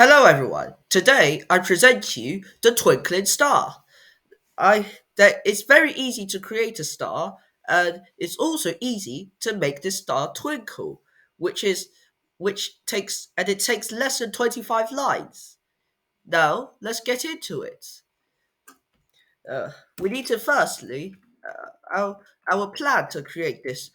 Hello everyone. Today I present to you the twinkling star. It's very easy to create a star, and it's also easy to make this star twinkle, which is which takes and it takes less than 25 lines. Now, let's get into it. Uh, we need to firstly, our plan to create this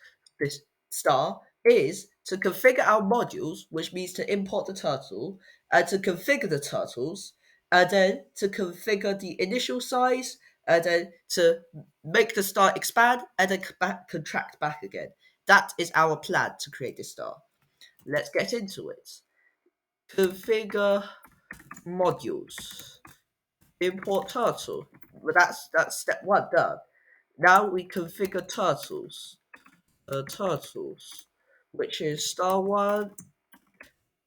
star is to configure our modules, which means to import the turtle and to configure the turtles, and then to configure the initial size, and then to make the star expand and then contract back again. That is our plan to create this star. Let's get into it. Configure modules. Import turtle. But that's step one done. Now we configure turtles. Turtles, which is star one.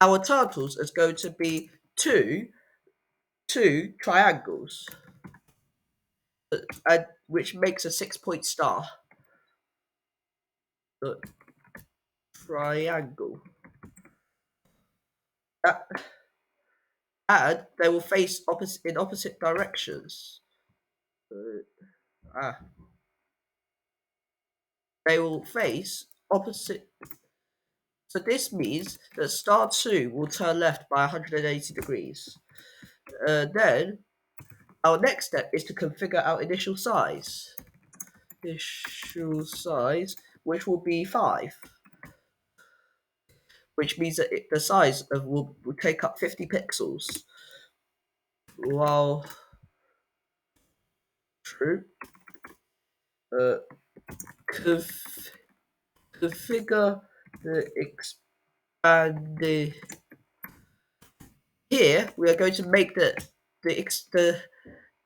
Our turtles is going to be two triangles, which makes a 6 point star. Uh, Triangle. Uh, and they will face opposite directions. Uh, ah, they will face opposite. So this means that star 2 will turn left by 180 degrees. Then our next step is to configure our initial size. Initial size, which will be 5, which means that the size will take up 50 pixels. While true, uh, conf- configure the expanded. Here we are going to make the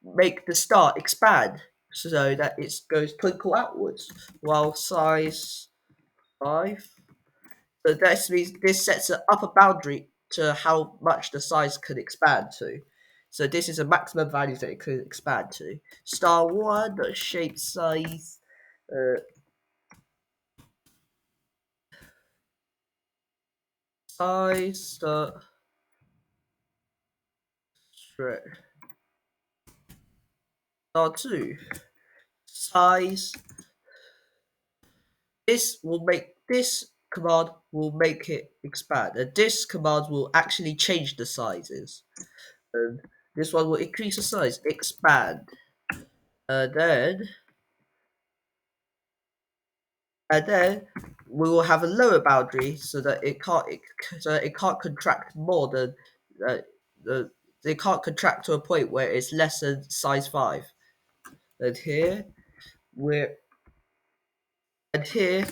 make the star expand so that it goes twinkle outwards. While size 5. So this means this sets an upper boundary to how much the size can expand to. So this is a maximum value that it could expand to. Star 1, the shape size, uh, size, star 2, size. This command will make it expand, and this command will actually change the sizes. And this one will increase the size, expand, and then we will have a lower boundary so that it can't contract more than uh, the it can't contract to a point where it's less than size 5. And here we're and here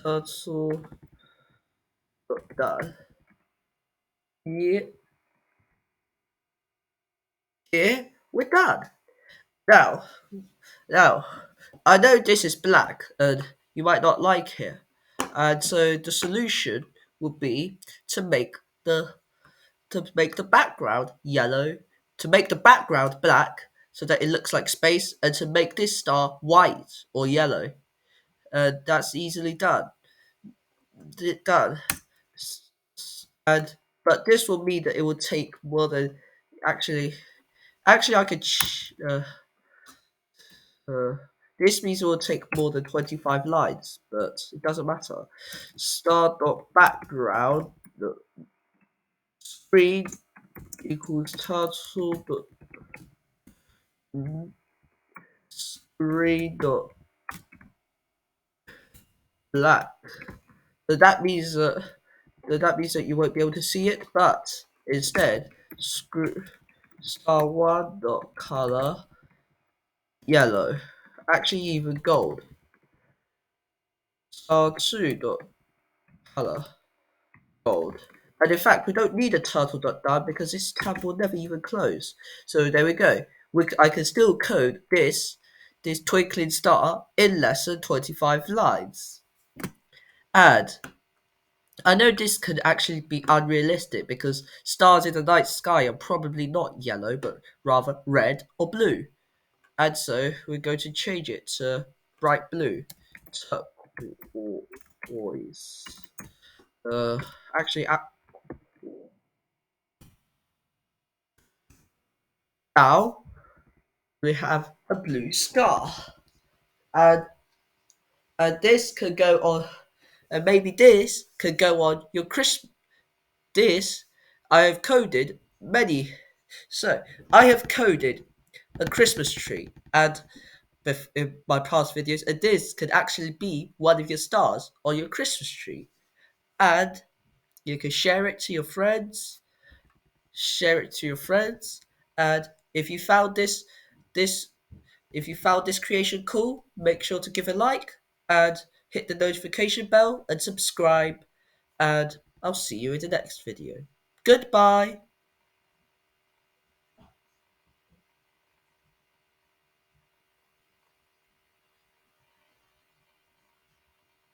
turtle done. Here, here we're done. Now, now I know this is black and you might not like it, and so the solution would be to make the to make the background yellow, to make the background black so that it looks like space, and to make this star white or yellow. That's easily done. Done. And but this will mean that it will take more than actually. Actually, I could. Uh, this means it will take more than 25 lines, but it doesn't matter. Star dot background the screen equals turtle dot screen dot black. So that means that you won't be able to see it, but instead screw star one dot color yellow. Actually, even gold. Star two dot color gold. And in fact, we don't need a turtle dot down because this tab will never even close. So there we go. I can still code this twinkling star in less than 25 lines. And I know this could actually be unrealistic because stars in the night sky are probably not yellow, but rather red or blue. And so we're going to change it to bright blue. Turquoise. Actually, Now we have a blue star, and this could go on, and maybe this could go on your Christmas. This I have coded many. So I have coded a Christmas tree, and in my past videos, and this could actually be one of your stars on your Christmas tree, and you can share it to your friends. Share it to your friends, and if you found this if you found this creation cool, make sure to give a like and hit the notification bell and subscribe. And I'll see you in the next video. Goodbye.